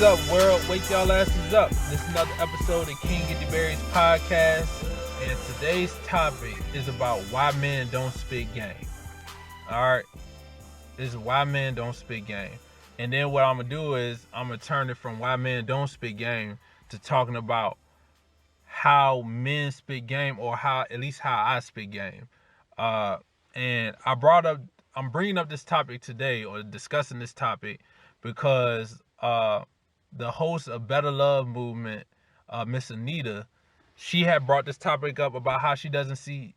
What's up, world? Wake y'all asses up. This is another episode of King Get the Berries podcast. And today's topic is about why men don't spit game. Alright? This is why men don't spit game. And then what I'm going to do is I'm going to turn it from why men don't spit game to talking about how men spit game, or how, at least how I spit game. And I'm bringing up this topic today, or discussing this topic, because the host of Better Love Movement, Miss Anita, she had brought this topic up about how she doesn't see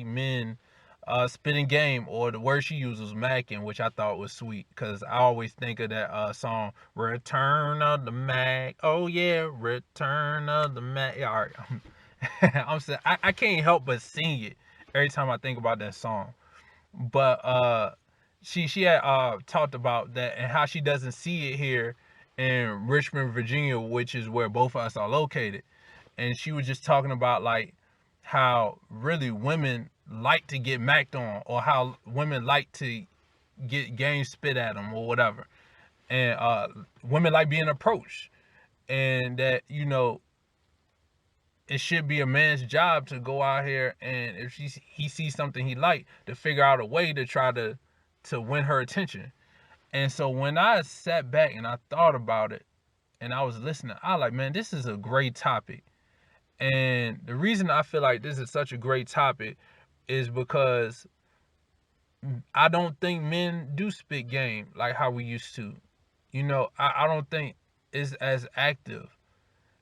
men spitting game, or the word she used was macking, which I thought was sweet, because I always think of that song, Return of the Mac. Oh yeah, Return of the Mac. Yeah, all right. I'm saying I can't help but sing it every time I think about that song. But she had talked about that and how she doesn't see it here in Richmond, Virginia, which is where both of us are located. And she was just talking about like how really women like to get macked on, or how women like to get game spit at them or whatever. And women like being approached, and that it should be a man's job to go out here, and if he sees something he like, to figure out a way to try to win her attention. And so when I sat back and I thought about it and I was listening, I was like, man, this is a great topic. And the reason I feel like this is such a great topic is because I don't think men do spit game like how we used to. I don't think it's as active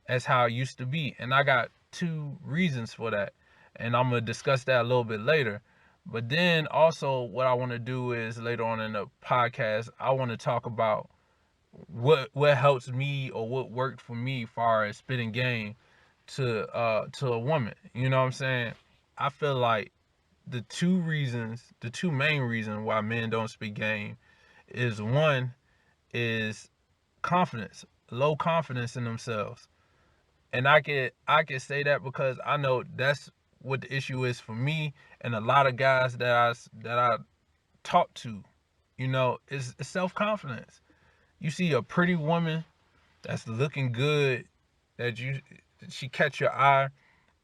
as how it used to be. And I got two reasons for that. And I'm going to discuss that a little bit later. But then also what I want to do is later on in the podcast, I want to talk about what helps me, or what worked for me as far as spitting game to a woman. You know what I'm saying? I feel like the two main reasons why men don't spit game is, one is confidence, low confidence in themselves. And I can say that because I know that's what the issue is for me and a lot of guys that I talk to. Is self confidence. You see a pretty woman that's looking good, that she catch your eye,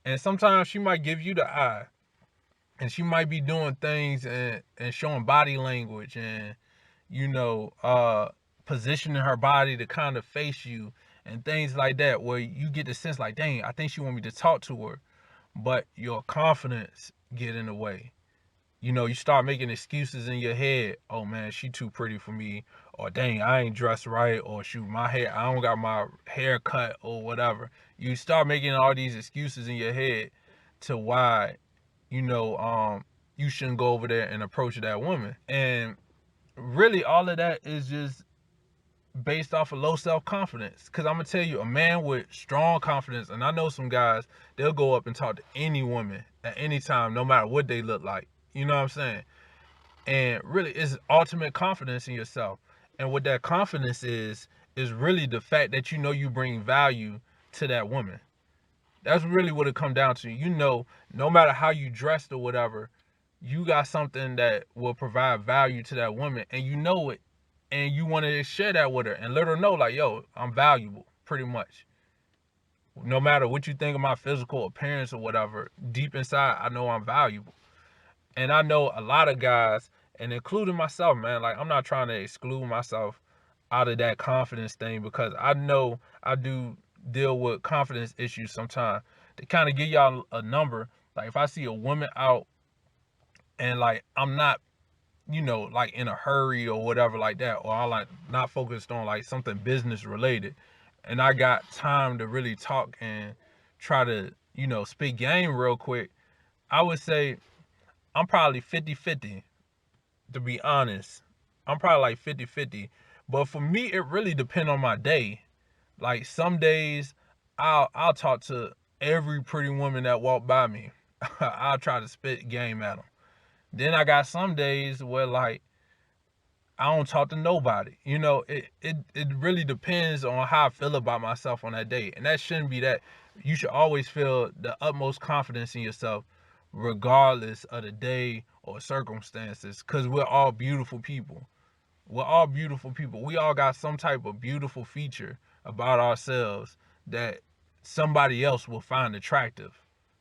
and sometimes she might give you the eye, and she might be doing things and showing body language, and you know, uh, positioning her body to kind of face you, and things like that, where you get the sense like, dang, I think she want me to talk to her, but your confidence get in the way. You start making excuses in your head. Oh man, she too pretty for me, or dang, I ain't dressed right, or shoot, my hair, I don't got my hair cut, or whatever. You start making all these excuses in your head to why, you know, um, you shouldn't go over there and approach that woman. And really, all of that is just based off of low self confidence. Cause I'm gonna tell you, a man with strong confidence, and I know some guys, they'll go up and talk to any woman at any time, no matter what they look like. You know what I'm saying? And really, it's ultimate confidence in yourself. And what that confidence is really the fact that you bring value to that woman. That's really what it comes down to. No matter how you dressed or whatever, you got something that will provide value to that woman, and you know it, and you want to share that with her and let her know, like, yo, I'm valuable, pretty much. No matter what you think of my physical appearance or whatever, deep inside, I know I'm valuable. And I know a lot of guys, and including myself, man, like, I'm not trying to exclude myself out of that confidence thing, because I know I do deal with confidence issues sometimes. To kind of give y'all a number, like, if I see a woman out and like I'm not, like in a hurry or whatever like that, or I like not focused on like something business related, and I got time to really talk and try to, spit game real quick, I would say I'm probably 50-50, to be honest. I'm probably like 50-50. But for me, it really depends on my day. Like some days, I'll talk to every pretty woman that walk by me. I'll try to spit game at them. Then I got some days where like I don't talk to nobody. It really depends on how I feel about myself on that day. And that shouldn't be that. You should always feel the utmost confidence in yourself, regardless of the day or circumstances, because we're all beautiful people. We're all beautiful people. We all got some type of beautiful feature about ourselves that somebody else will find attractive.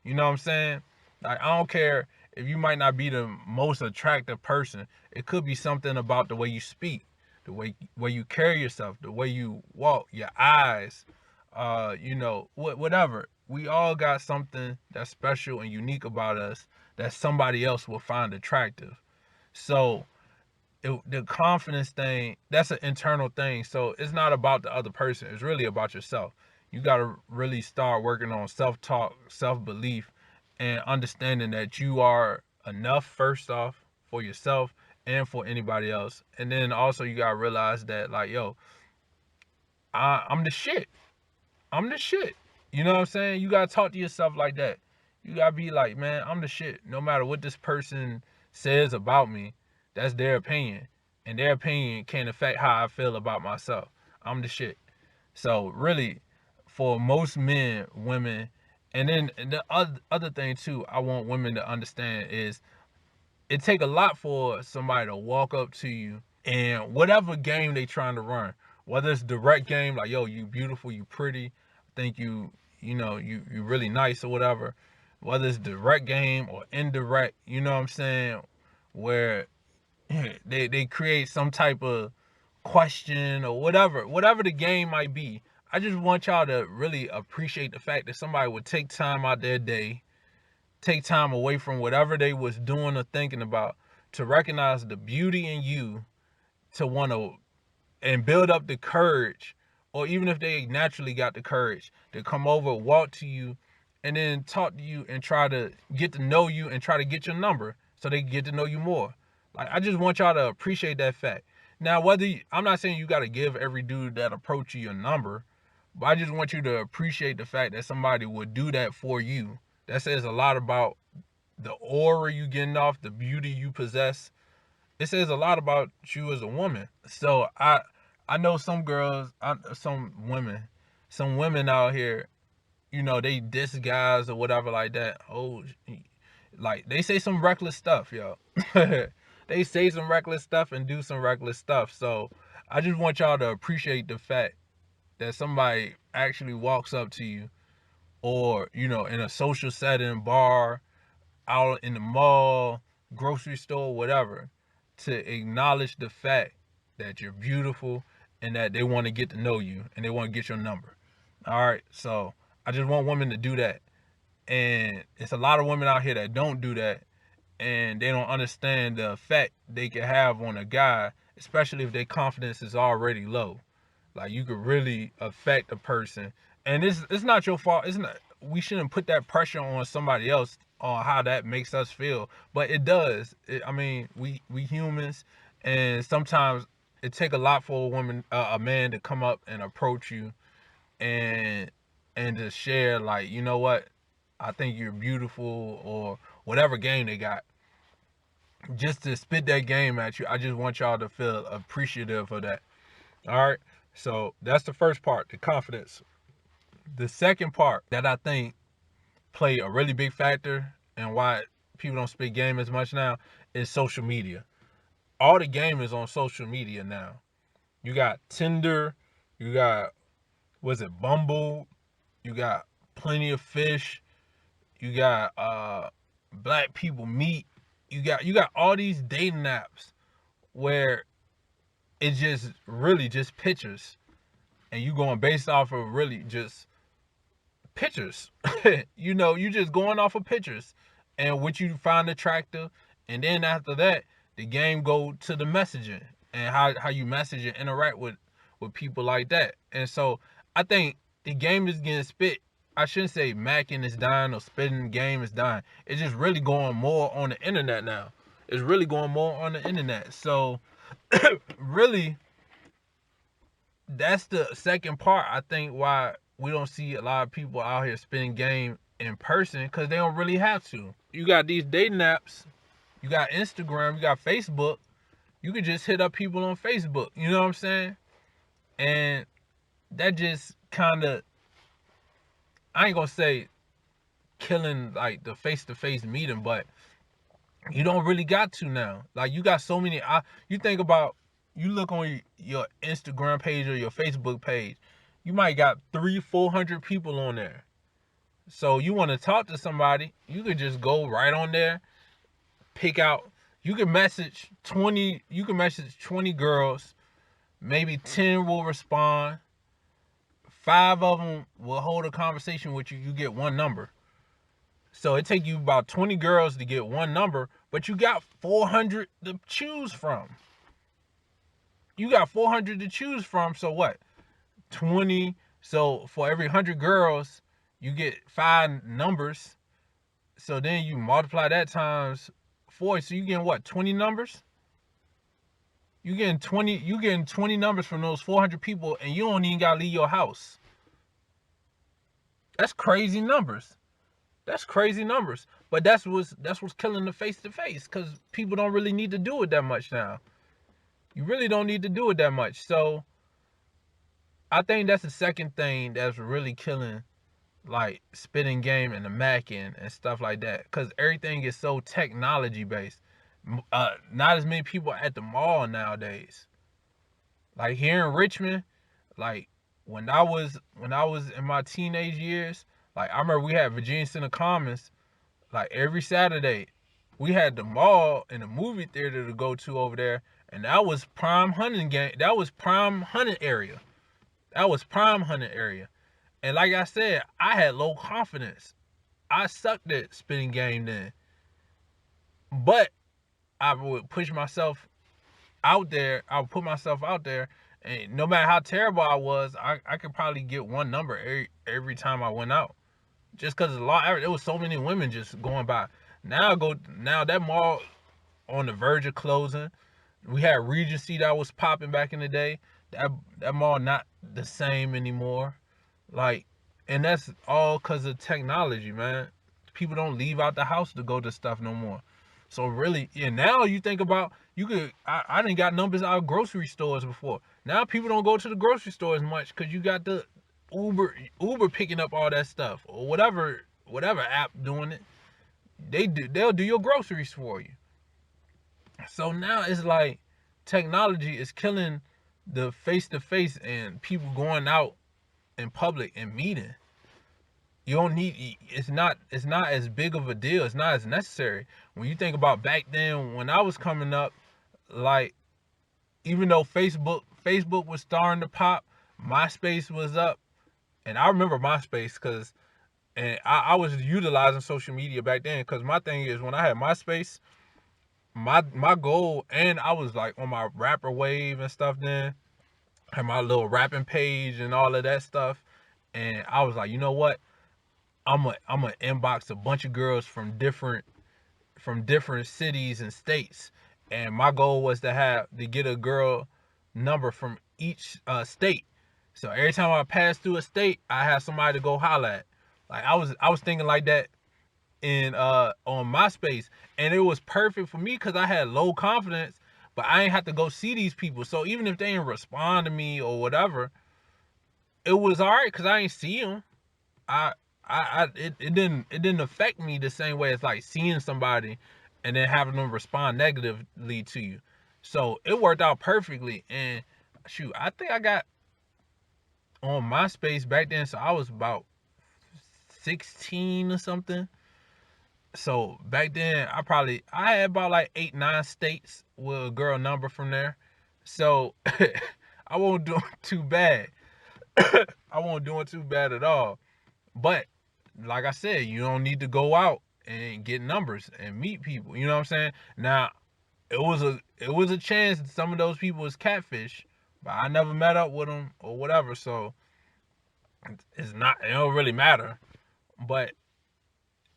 You know what I'm saying? Like, I don't care if you might not be the most attractive person. It could be something about the way you speak, the way you carry yourself, the way you walk, your eyes, whatever. We all got something that's special and unique about us that somebody else will find attractive. So the confidence thing, that's an internal thing. So it's not about the other person. It's really about yourself. You got to really start working on self-talk, self-belief, and understanding that you are enough, first off, for yourself and for anybody else. And then also you got to realize that, like, yo, I'm the shit. I'm the shit. You know what I'm saying? You got to talk to yourself like that. You got to be like, man, I'm the shit. No matter what this person says about me, that's their opinion. And their opinion can't affect how I feel about myself. I'm the shit. So really, for most men, women, and then the other thing too, I want women to understand is it take a lot for somebody to walk up to you and whatever game they trying to run, whether it's direct game like, yo, you beautiful, you pretty, I think you really nice or whatever, whether it's direct game or indirect, you know what I'm saying, where they create some type of question or whatever the game might be. I just want y'all to really appreciate the fact that somebody would take time out their day, take time away from whatever they was doing or thinking about, to recognize the beauty in you, to want to and build up the courage, or even if they naturally got the courage to come over, walk to you, and then talk to you and try to get to know you and try to get your number so they can get to know you more. Like, I just want y'all to appreciate that fact. Now, I'm not saying you got to give every dude that approach you your number, but I just want you to appreciate the fact that somebody would do that for you. That says a lot about the aura you getting off, the beauty you possess. It says a lot about you as a woman. So I know some women out here, they diss guys or whatever like that. Oh, like they say some reckless stuff, yo. They say some reckless stuff and do some reckless stuff. So I just want y'all to appreciate the fact that somebody actually walks up to you, or in a social setting, bar, out in the mall, grocery store, whatever, to acknowledge the fact that you're beautiful and that they want to get to know you and they want to get your number. All right. So I just want women to do that. And it's a lot of women out here that don't do that, and they don't understand the effect they can have on a guy, especially if their confidence is already low. Like, you could really affect a person, and it's not your fault. It's not. We shouldn't put that pressure on somebody else on how that makes us feel, but it does. I mean, we humans, and sometimes it take a lot for a man to come up and approach you and to share, like, you know what, I think you're beautiful, or whatever game they got, just to spit that game at you. I just want y'all to feel appreciative of that. All right. So that's the first part, the confidence. The second part that I think play a really big factor and why people don't speak game as much now is social media. All the game is on social media now. You got Tinder, you got, was it Bumble, you got Plenty of Fish, you got Black People Meet, you got all these dating apps where it's just really just pictures, and you going based off of really just pictures. You just going off of pictures and what you find attractive, and then after that, the game go to the messaging and how you message and interact with people like that. And so I think the game is getting spit. I shouldn't say macking is dying or spitting game is dying. It's just really going more on the internet now. It's really going more on the internet. So really, that's the second part, I think, why we don't see a lot of people out here spinning game in person, because they don't really have to. You got these dating apps, you got Instagram, you got Facebook. You could just hit up people on Facebook. You know what I'm saying? And that just kind of, I ain't gonna say killing like the face-to-face meeting, but you don't really got to now. Like, you got so many. You think about You look on your Instagram page or your Facebook page, you might got 300-400 people on there. So you want to talk to somebody, you could just go right on there, pick out. You can message 20. You can message 20 girls. Maybe 10 will respond. 5 of them will hold a conversation with you. You get one number. So it take you about 20 girls to get one number, but you got 400 to choose from. You got 400 to choose from. So what? 20. So for every 100 girls, you get 5 numbers. So then you multiply that times 4. So you getting what? 20 numbers? You getting 20 numbers from those 400 people, and you don't even gotta leave your house. That's crazy numbers. That's crazy numbers. But that's what's killing the face to face, because people don't really need to do it that much now. You really don't need to do it that much. So I think that's the second thing that's really killing, like, spitting game and the macking and stuff like that, because everything is so technology based. Not as many people at the mall nowadays. Like here in Richmond, like when I was in my teenage years, like I remember we had Virginia Center Commons. Like every Saturday, we had the mall and the movie theater to go to over there, and that was prime hunting game. That was prime hunting area. That was prime hunting area. And like I said, I had low confidence. I sucked at spitting game then, but I would push myself out there. I would put myself out there, and no matter how terrible I was, I could probably get one number every time I went out. Just because there was so many women just going by. Now that mall on the verge of closing. We had Regency that was popping back in the day. That mall not the same anymore. Like, and that's all because of technology, man. People don't leave out the house to go to stuff no more. So really, yeah, now you think about, I didn't got numbers out of grocery stores before. Now people don't go to the grocery store as much because you got the Uber picking up all that stuff, or whatever app doing it. They'll do your groceries for you. So now it's like technology is killing the face to face and people going out in public and meeting. You don't need, it's not as big of a deal. It's not as necessary. When you think about back then when I was coming up, like, even though Facebook was starting to pop, MySpace was up. And I remember MySpace because, and I was utilizing social media back then, because my thing is, when I had MySpace, my goal, and I was like on my rapper wave and stuff then, had my little rapping page and all of that stuff, and I was like, you know what, I'm gonna inbox a bunch of girls from different cities and states, and my goal was to get a girl number from each state. So every time I passed through a state, I had somebody to go holler at. Like I was thinking like that in on MySpace, and it was perfect for me because I had low confidence, but I ain't have to go see these people. So even if they didn't respond to me or whatever, it was all right because I ain't see them. I it didn't affect me the same way as like seeing somebody and then having them respond negatively to you. So it worked out perfectly. And shoot, I think I got on MySpace back then, so I was about 16 or something. So back then I had about like 8-9 states with a girl number from there. So I won't do too bad. I won't do it too bad at all. But like I said, you don't need to go out and get numbers and meet people. You know what I'm saying? Now it was a chance that some of those people was catfish, but I never met up with them or whatever. So it don't really matter. But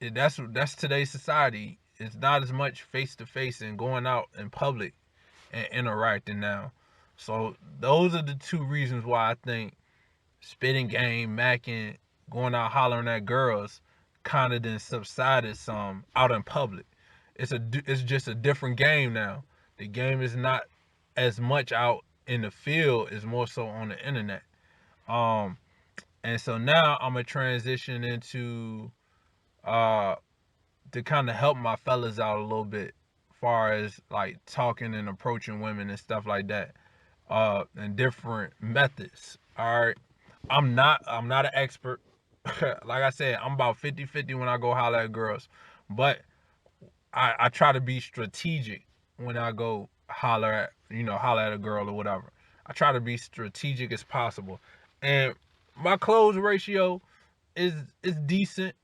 that's today's society. It's not as much face to face and going out in public and interacting now. So those are the two reasons why I think spitting game, macking, going out hollering at girls kind of then subsided some out in public. It's just a different game now. The game is not as much out in the field; it's more so on the internet. Um, and so now I'm gonna transition into uh to kind of help my fellas out a little bit, far as like talking and approaching women and stuff like that. and different methods. All right. I'm not an expert. Like I said, I'm about 50-50 when I go holler at girls. But I try to be strategic when I go holler at a girl or whatever. I try to be strategic as possible. And my close ratio is decent.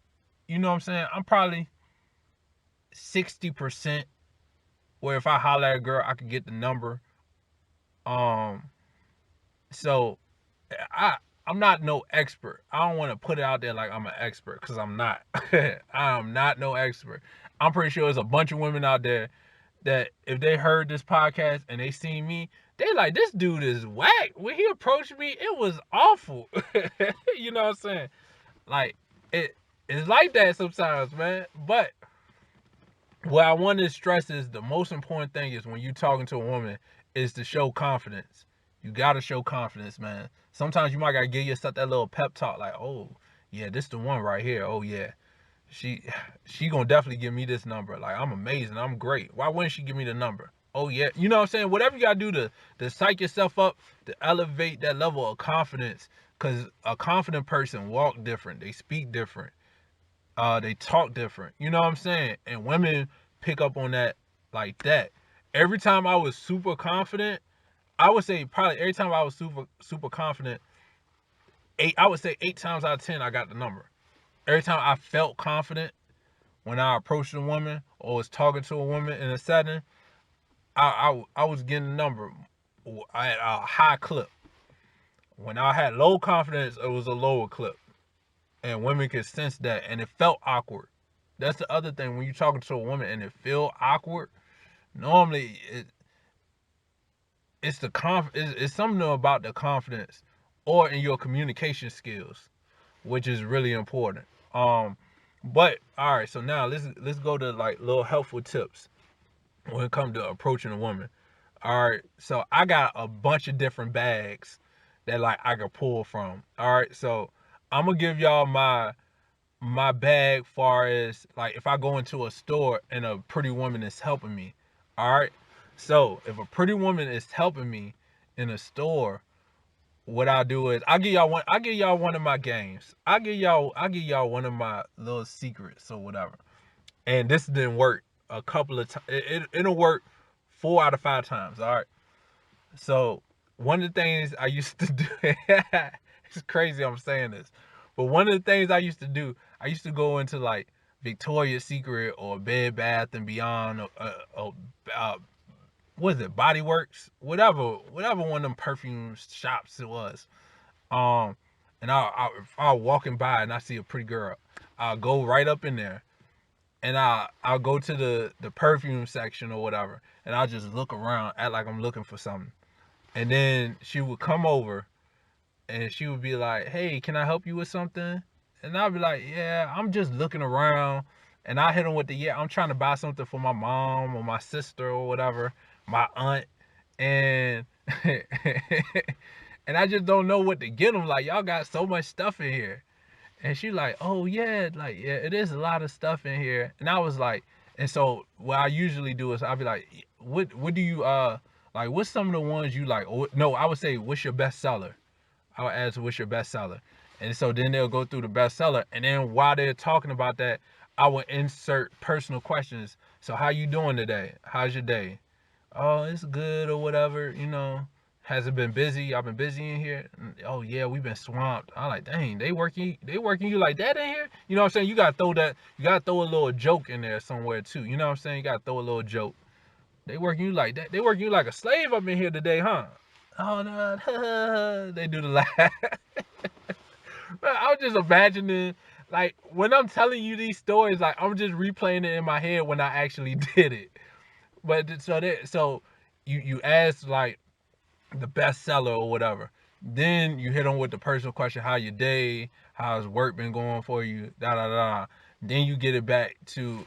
You know what I'm saying? I'm probably 60% where if I holler at a girl, I could get the number. Um, so I I'm not no expert. I don't want to put it out there like I'm an expert because I'm not. I'm not no expert. I'm pretty sure there's a bunch of women out there that if they heard this podcast and they seen me, they like, this dude is whack. When he approached me, it was awful. You know what I'm saying? Like it's like that sometimes, man. But what I want to stress is the most important thing is when you talking to a woman is to show confidence. You gotta show confidence, man. Sometimes you might gotta give yourself that little pep talk, like, oh yeah, this the one right here. Oh yeah, she she gonna definitely give me this number. Like, I'm amazing, I'm great. Why wouldn't she give me the number? Oh yeah, you know what I'm saying? Whatever you gotta do to psych yourself up, to elevate that level of confidence, cause a confident person walk different, they speak different, they talk different. You know what I'm saying? And women pick up on that like that. Every time I was super confident, I would say probably every time I was super confident, I would say 8 times out of 10 I got the number. Every time I felt confident when I approached a woman or was talking to a woman in a setting, I was getting the number at a high clip. When I had low confidence, it was a lower clip. And women could sense that, and it felt awkward. That's the other thing. When you're talking to a woman and it feel awkward, normally it's it's something about the confidence or in your communication skills, which is really important. But all right, so now let's go to like little helpful tips when it comes to approaching a woman. All right, so I got a bunch of different bags that like I could pull from. All right, so I'm gonna give y'all my bag far as like if I go into a store and a pretty woman is helping me. All right. So if a pretty woman is helping me in a store, what I do is I give y'all one of my games. I give y'all one of my little secrets or whatever. And this didn't work a couple of times. It'll work 4 out of 5 times. All right. So one of the things I used to do, it's crazy I'm saying this, but one of the things I used to do, I used to go into like Victoria's Secret or Bed Bath and Beyond, uh, what is it, Body Works, whatever one of them perfume shops it was. Um, and I'll walking by and I see a pretty girl, I'll go right up in there and I'll go to the perfume section or whatever, and I'll just look around, act like I'm looking for something. And then she would come over and she would be like, hey, can I help you with something? And I'd be like, yeah, I'm just looking around. And I hit them with yeah, I'm trying to buy something for my mom or my sister or whatever, my aunt. And and I just don't know what to get them. Like, y'all got so much stuff in here. And she like, oh yeah, like, yeah, it is a lot of stuff in here. And I was like, and so what I usually do is I'll be like, what do you like, what's some of the ones you like? Or, no, I would say, what's your best seller? I would ask, what's your best seller? And so then they'll go through the best seller, and then while they're talking about that, I will insert personal questions. So how you doing today? How's your day? Oh, it's good or whatever, you know. Has it been busy? I've been busy in here. Oh yeah, we've been swamped. I'm like, dang, they working you like that in here? You know what I'm saying? You gotta throw a little joke in there somewhere too. You know what I'm saying? You gotta throw a little joke. They working you like that. They working you like a slave up in here today, huh? Oh no, they do the laugh. I was just imagining, like, when I'm telling you these stories, like I'm just replaying it in my head when I actually did it. But so you ask like the bestseller or whatever. Then you hit them with the personal question, how your day, how's work been going for you, da da da. Then you get it back to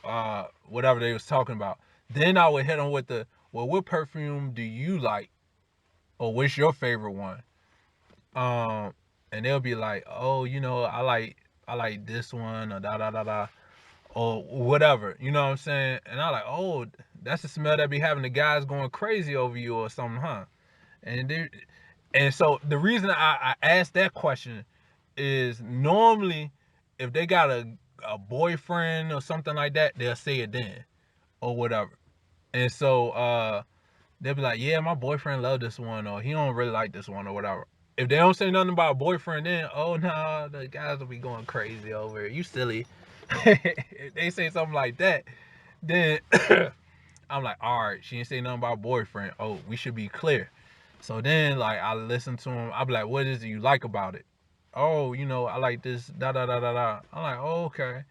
whatever they was talking about. Then I would hit them with well, what perfume do you like? Or what's your favorite one? Um, and they'll be like, oh, I like this one or da da da da or whatever. You know what I'm saying? And I'm like, oh, that's the smell that be having the guys going crazy over you or something, huh? And so the reason I asked that question is normally if they got a boyfriend or something like that, they'll say it then or whatever. And so they'll be like, yeah, my boyfriend love this one, or he don't really like this one, or whatever. If they don't say nothing about a boyfriend, then oh no, the guys will be going crazy over it. You silly. If they say something like that, then I'm like, all right, she didn't say nothing about boyfriend. Oh, we should be clear. So then, like, I listen to him. I'll be like, what is it you like about it? Oh, I like this, da da da da da. I'm like, oh, okay.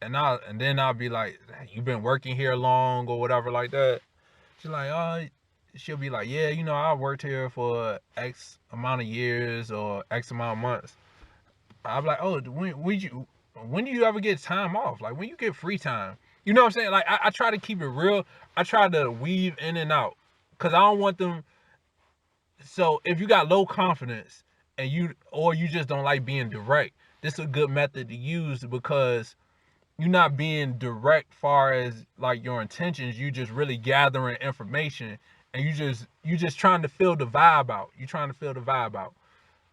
And then I'll be like, you been working here long or whatever like that. She's like, oh, she'll be like, yeah, I worked here for X amount of years or X amount of months. I'm like, oh, when do you ever get time off? Like, when you get free time? You know what I'm saying? Like, I try to keep it real. I try to weave in and out because I don't want them. So if you got low confidence and you just don't like being direct, this is a good method to use because you're not being direct far as like your intentions. You just really gathering information and you just trying to feel the vibe out. You trying to feel the vibe out.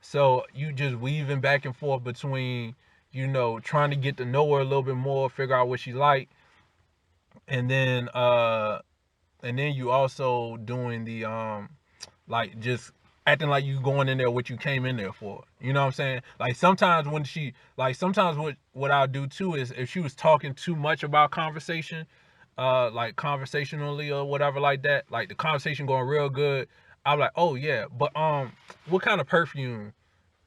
So you just weaving back and forth between, trying to get to know her a little bit more, figure out what she like, and then you also doing the like just acting like you going in there what you came in there for. You know what I'm saying? Like sometimes what I'll do too is if she was talking too much about conversation, like conversationally or whatever like that, like the conversation going real good, I'm like, oh yeah, but what kind of perfume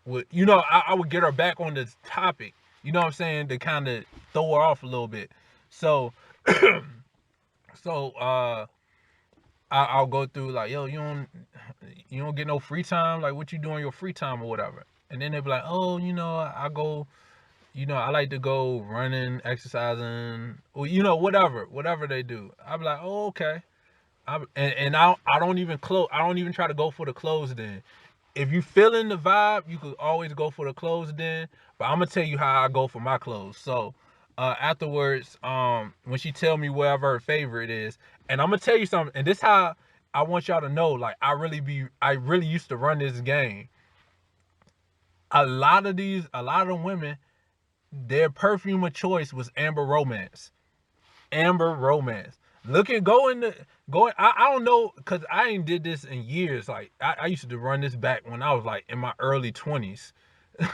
would I would get her back on this topic, you know what I'm saying, to kind of throw her off a little bit. So so I'll go through like, yo, you don't get no free time. Like, what you do in your free time or whatever. And then they'll be like, oh, I go, I like to go running, exercising, or whatever they do. I'll be like, oh, okay. I don't even close. I don't even try to go for the close then. If you feeling the vibe, you could always go for the close then. But I'm gonna tell you how I go for my close. So afterwards, when she tell me wherever her favorite is, and I'm gonna tell you something, and this how I want y'all to know, like I really used to run this game. A lot of them women, their perfume of choice was Amber Romance. Amber Romance. Looking, going. I don't know, cause I ain't did this in years. Like I used to run this back when I was like in my early 20s.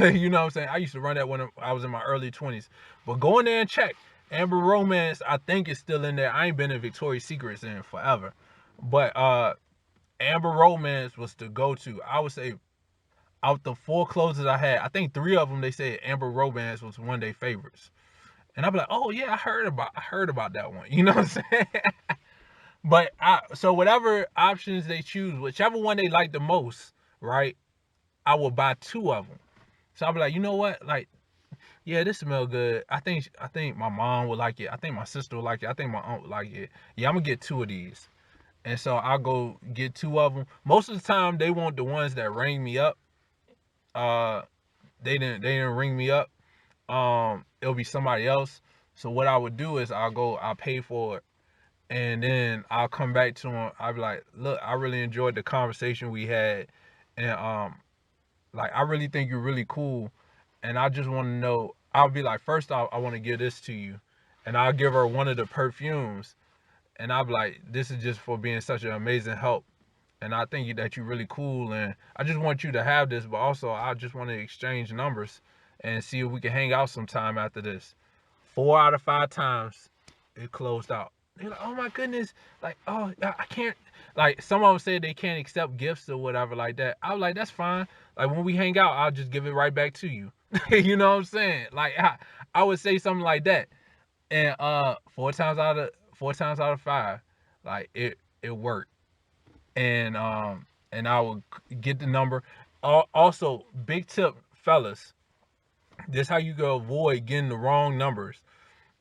You know what I'm saying? I used to run that when I was in my early 20s. But go in there and check. Amber Romance, I think it's still in there. I ain't been in Victoria's Secrets in forever. But Amber Romance was the go-to. I would say out the 4 closes I had, I think 3 of them they said Amber Romance was one of their favorites. And I'd be like, oh yeah, I heard about that one. You know what I'm saying? But so whatever options they choose, whichever one they like the most, right? I will buy 2 of them. So I'll be like, you know what? Like, yeah, this smell good. I think my mom would like it. I think my sister would like it. I think my aunt would like it. Yeah, I'm gonna get 2 of these. And so I'll go get 2 of them. Most of the time they want the ones that ring me up. Uh they didn't ring me up. It'll be somebody else. So what I would do is I'll pay for it, and then I'll come back to him. I'll be like, look, I really enjoyed the conversation we had, and like I really think you're really cool, and I just want to know. I'll be like, first off, I want to give this to you, and I'll give her one of the perfumes, and I'll be like, this is just for being such an amazing help, and I think that you're really cool, and I just want you to have this, but also I just want to exchange numbers and see if we can hang out sometime after this. 4 out of 5 times, it closed out. They're like, oh my goodness, like, oh, I can't. Like, some of them said they can't accept gifts or whatever like that. I was like, that's fine. Like, when we hang out, I'll just give it right back to you. You know what I'm saying? Like, I would say something like that, and 4 times out of 5, like it worked, and I would get the number. Also, big tip, fellas, this how you go avoid getting the wrong numbers.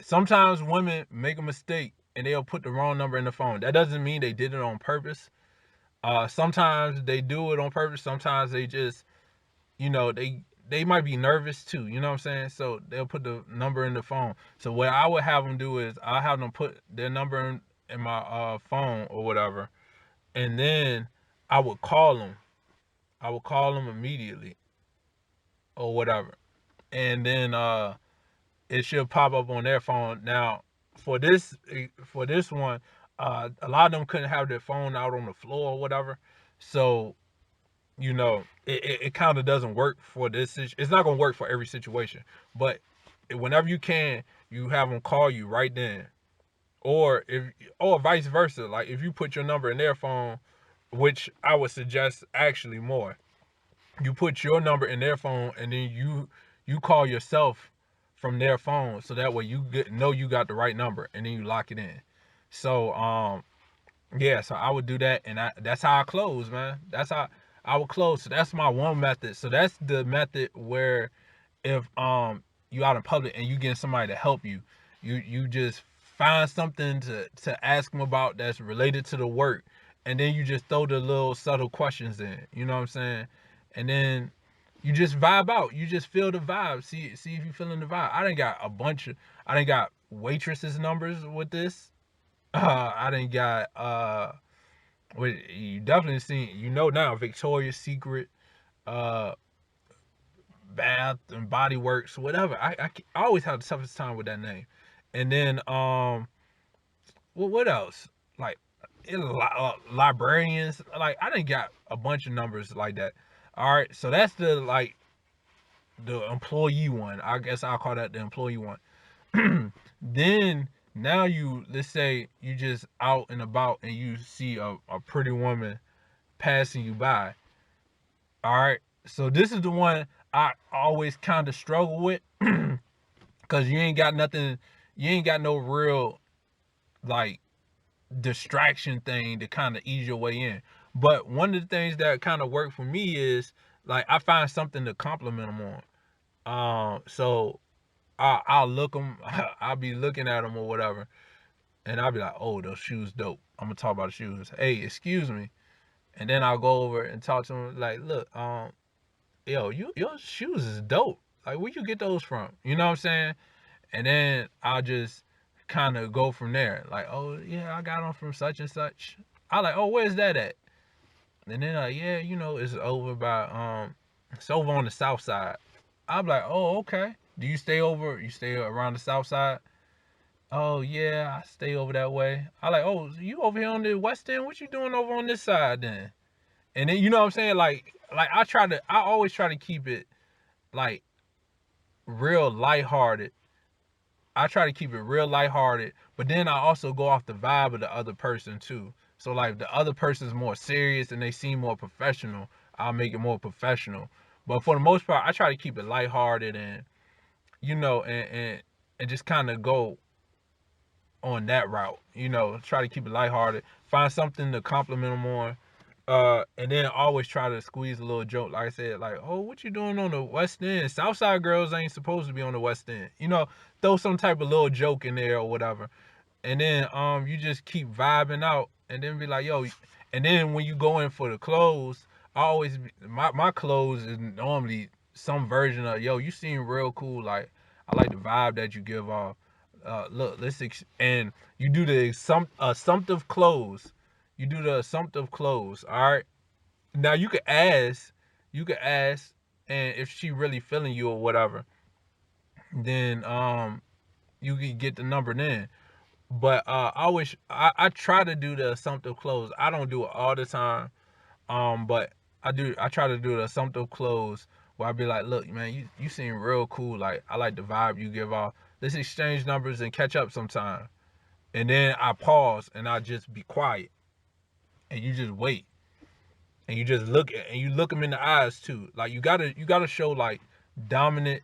Sometimes women make a mistake and they'll put the wrong number in the phone. That doesn't mean they did it on purpose. Sometimes they do it on purpose. Sometimes they just, they might be nervous too. You know what I'm saying? So they'll put the number in the phone. So what I would have them do is I have them put their number in my phone or whatever, and then I would call them. I would call them immediately or whatever, and then it should pop up on their phone. Now, for this one, a lot of them couldn't have their phone out on the floor or whatever, so it kind of doesn't work for this. It's not gonna work for every situation, but whenever you can, you have them call you right then, or if or vice versa. Like if you put your number in their phone, which I would suggest actually more, you put your number in their phone and then you call yourself from their phone, so that way know you got the right number and then you lock it in. So yeah, so I would do that, and that's how I close, man. That's how I would close. So that's my one method. So that's the method where if you out in public and you get somebody to help you, you just find something to ask them about that's related to the work, and then you just throw the little subtle questions in. You know what I'm saying? And then you just vibe out. You just feel the vibe. See if you feeling the vibe. I done got waitresses numbers with this. I done got you definitely seen, now, Victoria's Secret, uh Bath and Body Works, whatever. I always have the toughest time with that name. And then well, what else? Like librarians. Like I done got a bunch of numbers like that. All right, so that's the employee one. I guess I'll call that the employee one. Then now let's say you just out and about and you see a pretty woman passing you by. All right, so this is the one I always kind of struggle with, because you ain't got nothing, you ain't got no real like distraction thing to kind of ease your way in. But one of the things that kind of work for me is like I find something to compliment them on. So I'll look them, I'll be looking at them or whatever, and I'll be like, oh, those shoes dope. I'm gonna talk about the shoes. Hey, excuse me, and then I'll go over and talk to them like, look, yo, your shoes is dope. Like, where you get those from? You know what I'm saying? And then I'll just kind of go from there. Like, oh yeah, I got them from such and such. I like, oh, where's that at? And then yeah, it's over on the south side. I'm like, oh, okay. Do you stay over? You stay around the south side? Oh yeah, I stay over that way. I like, oh, you over here on the west end? What you doing over on this side then? And then you know what I'm saying? Like I always try to keep it like real lighthearted. I try to keep it real lighthearted, but then I also go off the vibe of the other person too. So like if the other person's more serious and they seem more professional, I'll make it more professional. But for the most part, I try to keep it lighthearted and and just kind of go on that route. Try to keep it lighthearted. Find something to compliment them on. And then always try to squeeze a little joke, like I said, like, oh, what you doing on the West End? Southside girls ain't supposed to be on the West End. Throw some type of little joke in there or whatever. And then you just keep vibing out and then be like, yo, and then when you go in for the clothes, my clothes is normally some version of, yo, you seem real cool. Like, I like the vibe that you give off. Look, and you do the assumptive close. You do the assumptive close. All right. Now you could ask, and if she really feeling you or whatever, then you can get the number then. But I try to do the assumptive close. I don't do it all the time. But I try to do the assumptive close where I be like, look, man, you seem real cool. Like, I like the vibe you give off. Let's exchange numbers and catch up sometime. And then I pause and I just be quiet. And you just wait. And you just look them in the eyes too. Like, you gotta show like dominant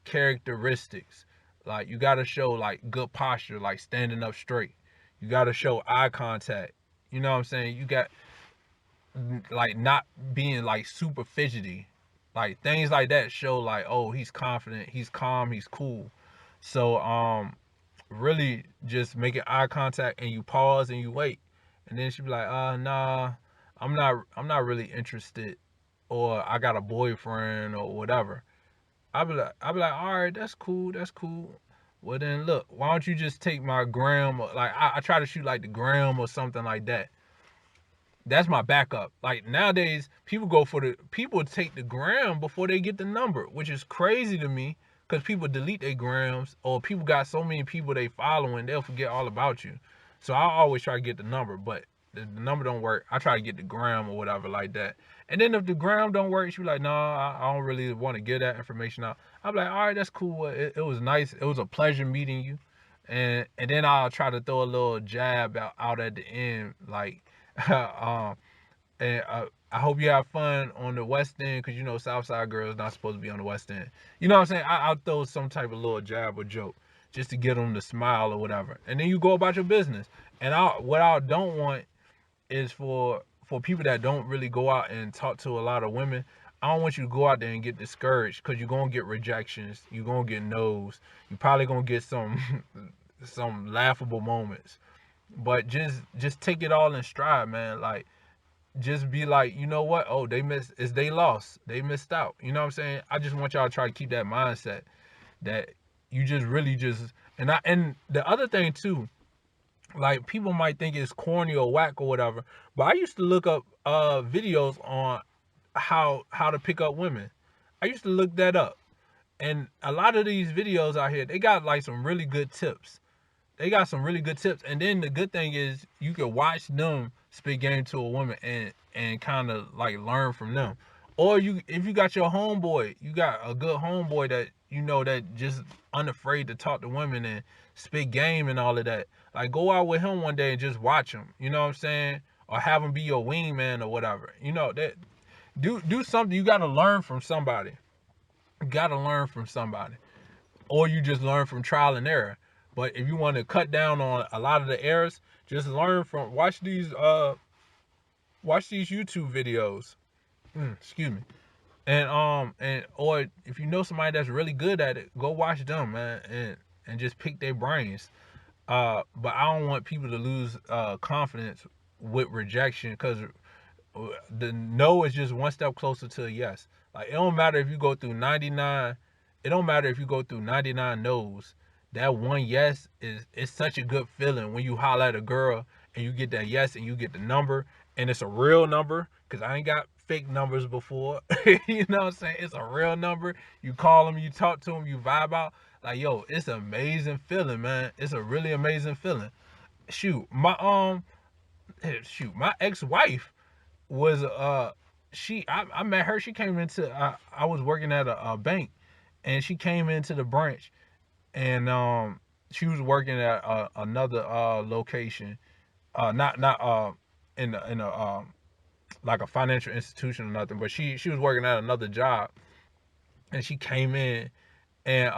characteristics. Like, you gotta show like good posture, like standing up straight. You gotta show eye contact. You know what I'm saying? You got like not being like super fidgety. Like, things like that show like, oh, he's confident, he's calm, he's cool. So really just making eye contact and you pause and you wait. And then she be like, nah, I'm not really interested, or I got a boyfriend or whatever. I'll be like, all right, that's cool, that's cool. Well then look, why don't you just take my gram, like I try to shoot like the gram or something like that. That's my backup. Like nowadays, people take the gram before they get the number, which is crazy to me because people delete their grams or people got so many people they following they'll forget all about you. So I always try to get the number, but the number don't work. I try to get the gram or whatever like that. And then if the gram don't work, she be like, no, I don't really want to give that information out. I'm like, all right, that's cool. It was nice. It was a pleasure meeting you. And then I'll try to throw a little jab out at the end, like, and I hope you have fun on the West End because you know Southside girls not supposed to be on the West End. You know what I'm saying? I'll throw some type of little jab or joke just to get them to smile or whatever, and then you go about your business. And what I don't want is for people that don't really go out and talk to a lot of women. I don't want you to go out there and get discouraged because you're gonna get rejections. You're gonna get no's. You're probably gonna get some some laughable moments. But just take it all in stride, man. Like just be like, you know what? Oh, they missed. It's they lost. They missed out. You know what I'm saying? I just want y'all to try to keep that mindset that you just really just and the other thing too, like people might think it's corny or whack or whatever, but I used to look up videos on how to pick up women. I used to look that up, and a lot of these videos out here they got like some really good tips. They got some really good tips. And then the good thing is you can watch them spit game to a woman and kind of like learn from them. Or you if you got your homeboy, you got a good homeboy that you know that just unafraid to talk to women and spit game and all of that. Like go out with him one day and just watch him. You know what I'm saying? Or have him be your wingman or whatever. You know that do something. You got to learn from somebody. You got to learn from somebody. Or you just learn from trial and error. But if you want to cut down on a lot of the errors, just learn from watch these YouTube videos. Excuse me. And or if you know somebody that's really good at it, go watch them, man, and just pick their brains. But I don't want people to lose confidence with rejection because the no is just one step closer to a yes. Like it don't matter if you go through 99. It don't matter if you go through 99 no's. That one yes is it's such a good feeling when you holler at a girl and you get that yes and you get the number and it's a real number because I ain't got fake numbers before. You know what I'm saying? It's a real number. You call them, you talk to them, you vibe out. Like yo, it's an amazing feeling, man. It's a really amazing feeling. Shoot, my ex-wife was I met her. She came into I was working at a bank, and she came into the branch, and she was working at another location, not in a like a financial institution or nothing, but she was working at another job, and she came in, and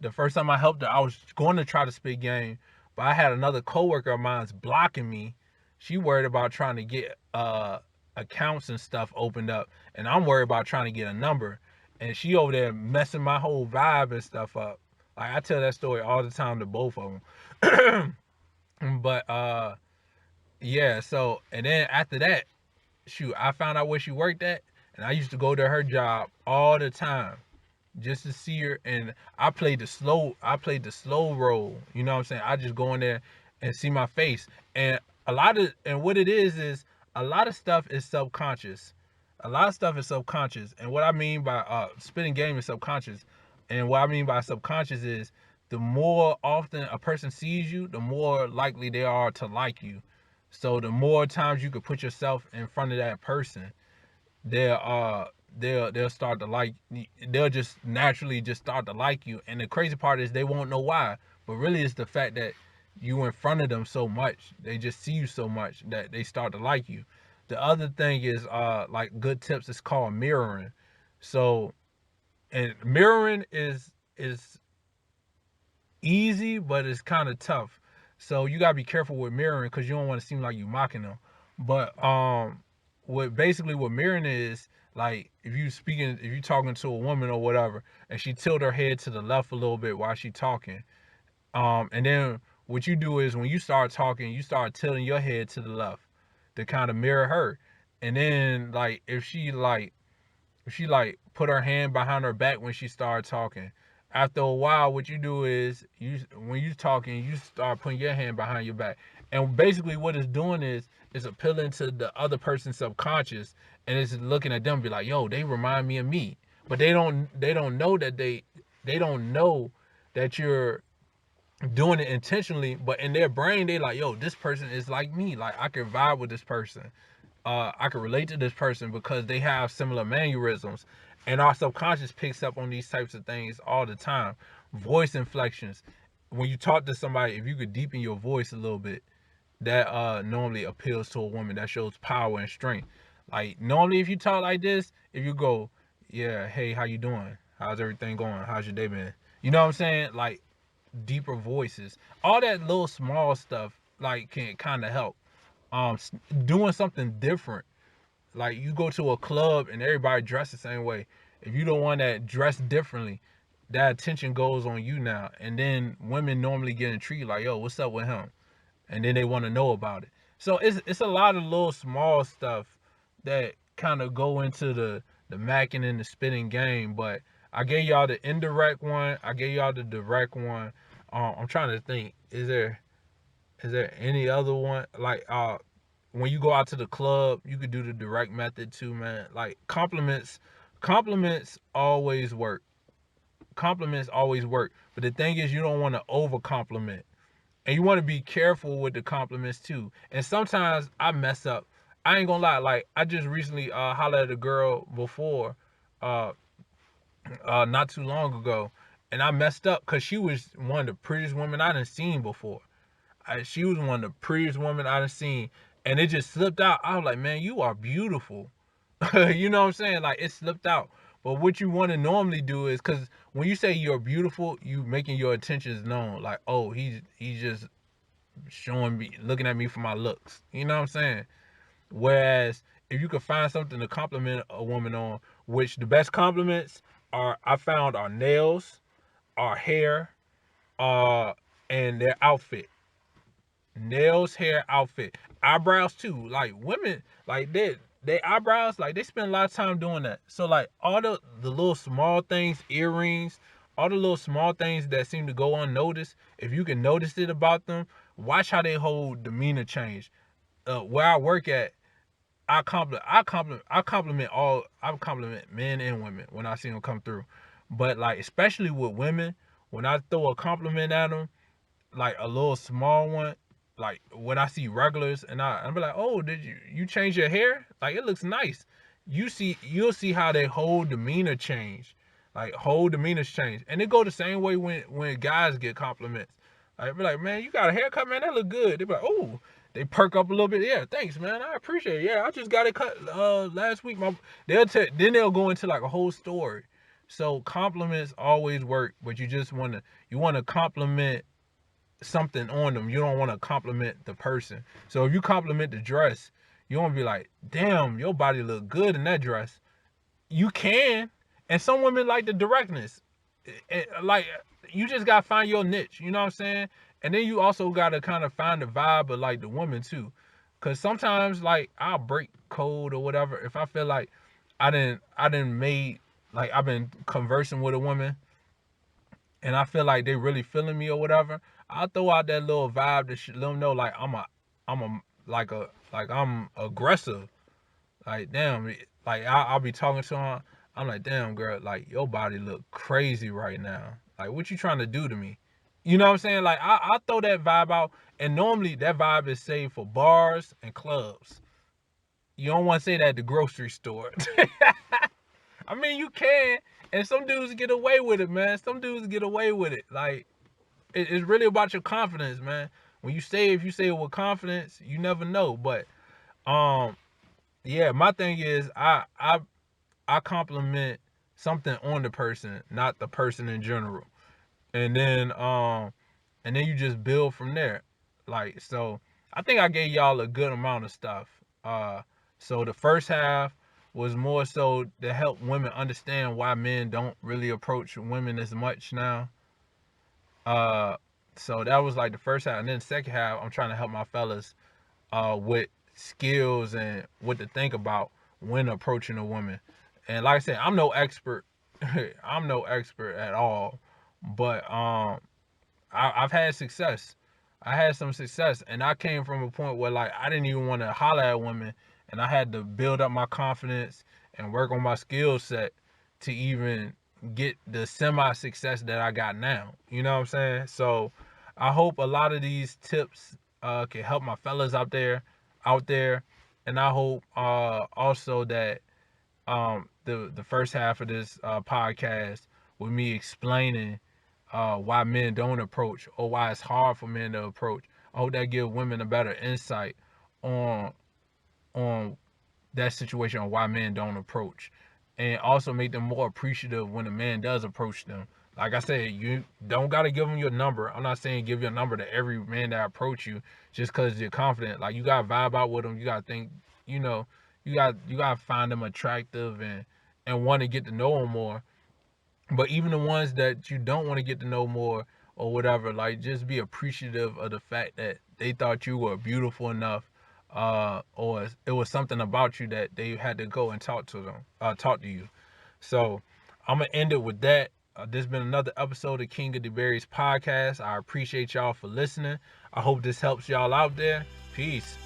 the first time I helped her, I was going to try to spit game, but I had another coworker of mine's blocking me. She worried about trying to get accounts and stuff opened up, and I'm worried about trying to get a number. And she over there messing my whole vibe and stuff up. Like I tell that story all the time to both of them. But yeah. So and then after that, shoot, I found out where she worked at, and I used to go to her job all the time just to see her. And I played the slow role. You know what I'm saying? I just go in there and see my face. And what it is a lot of stuff is subconscious. A lot of stuff is subconscious. And what I mean by spitting game is subconscious. And what I mean by subconscious is the more often a person sees you, the more likely they are to like you. So the more times you could put yourself in front of that person, they'll uh they'll start to like, they'll just naturally just start to like you. And the crazy part is they won't know why, but really it's the fact that you in front of them so much, they just see you so much that they start to like you. The other thing is like good tips is called mirroring. So and mirroring is easy, but it's kind of tough. So you gotta be careful with mirroring because you don't want to seem like you mocking them. But what mirroring is, like if you talking to a woman or whatever, and she tilt her head to the left a little bit while she talking, and then what you do is when you start talking, you start tilting your head to the left to kind of mirror her. And then like if she like put her hand behind her back when she started talking, after a while what you do is you when you talking you start putting your hand behind your back. And basically what it's doing is it's appealing to the other person's subconscious, and it's looking at them be like, yo, they remind me of me. But they don't know that they don't know that you're doing it intentionally, but in their brain they like, yo, this person is like me. Like I can vibe with this person. I can relate to this person because they have similar mannerisms. And our subconscious picks up on these types of things all the time. Voice inflections. When you talk to somebody, if you could deepen your voice a little bit, that normally appeals to a woman. That shows power and strength. Like normally if you talk like this, if you go, yeah, hey, how you doing? How's everything going? How's your day been? You know what I'm saying? Like deeper voices. All that little small stuff like can kind of help. Doing something different. Like you go to a club and everybody dressed the same way. If you don't want that dressed differently, that attention goes on you now. And then women normally get intrigued, like, yo, what's up with him? And then they want to know about it. So it's a lot of little small stuff that kind of go into the macking and the spitting game. But I gave y'all the indirect one. I gave y'all the direct one. I'm trying to think. Is there any other one like when you go out to the club, you could do the direct method too, man. Like compliments always work. Compliments always work. But the thing is, you don't want to over compliment, and you want to be careful with the compliments too. And sometimes I mess up. I ain't gonna lie. Like I just recently hollered at a girl before, uh, not too long ago, and I messed up because she was one of the prettiest women I done seen before. She was one of the prettiest women I done seen, and it just slipped out. I was like, man, you are beautiful. You know what I'm saying? Like it slipped out. But what you want to normally do is, because when you say you're beautiful, you making your intentions known. Like, oh, he's just showing me, looking at me for my looks. You know what I'm saying? Whereas if you could find something to compliment a woman on, which the best compliments are I found are nails, are hair, uh, and their outfit. Nails, hair, outfit, eyebrows too. Like women, like they eyebrows, like they spend a lot of time doing that. So like all the little small things, earrings, all the little small things that seem to go unnoticed. If you can notice it about them, watch how they whole demeanor change. Where I work at, I compliment men and women when I see them come through. But like especially with women, when I throw a compliment at them, like a little small one, like when I see regulars and I'm like, oh, did you change your hair? Like it looks nice. You'll see how their whole demeanor change. Like whole demeanors change. And it go the same way when guys get compliments. Like be like, man, you got a haircut, man, that look good. They be like, oh, they perk up a little bit. Yeah, thanks, man. I appreciate it. Yeah, I just got it cut last week. Then they'll go into like a whole story. So compliments always work, but you wanna compliment something on them. You don't want to compliment the person. So if you compliment the dress, you want to be like, damn, your body look good in that dress. You can. And some women like the directness. Like you just gotta find your niche, you know what I'm saying? And then you also gotta kind of find the vibe of like the woman too. Cause sometimes like I'll break code or whatever. If I feel like I didn't made like I've been conversing with a woman and I feel like they really feeling me or whatever, I'll throw out that little vibe to let them know like I'm aggressive. Like damn, like I'll be talking to them. I'm like, damn girl, like your body look crazy right now. Like what you trying to do to me? You know what I'm saying? Like I throw that vibe out, and normally that vibe is saved for bars and clubs. You don't want to say that at the grocery store. I mean, you can, and some dudes get away with it, man. Some dudes get away with it. Like it's really about your confidence, man. When if you say it with confidence, you never know. But um, yeah, my thing is I compliment something on the person, not the person in general, and then you just build from there. Like so, I think I gave y'all a good amount of stuff. So the first half was more so to help women understand why men don't really approach women as much now. Uh, so that was like the first half, and then the second half, I'm trying to help my fellas with skills and what to think about when approaching a woman. And like I said, I'm no expert. I'm no expert at all, but I've had success. I had some success, and I came from a point where like I didn't even want to holler at women, and I had to build up my confidence and work on my skill set to even get the semi success that I got now. You know what I'm saying? So I hope a lot of these tips can help my fellas out there, and I hope also that the first half of this podcast with me explaining why men don't approach or why it's hard for men to approach. I hope that give women a better insight on on that situation on why men don't approach, and also make them more appreciative when a man does approach them. Like I said, you don't gotta give them your number. I'm not saying give your number to every man that approach you just because you're confident. Like you gotta vibe out with them. You gotta think, you know, you gotta find them attractive and want to get to know them more. But even the ones that you don't want to get to know more or whatever, like just be appreciative of the fact that they thought you were beautiful enough, or it was something about you that they had to go and talk to you. So I'm gonna end it with that. This has been another episode of King of the Berries podcast. I appreciate y'all for listening. I hope this helps y'all out there. Peace.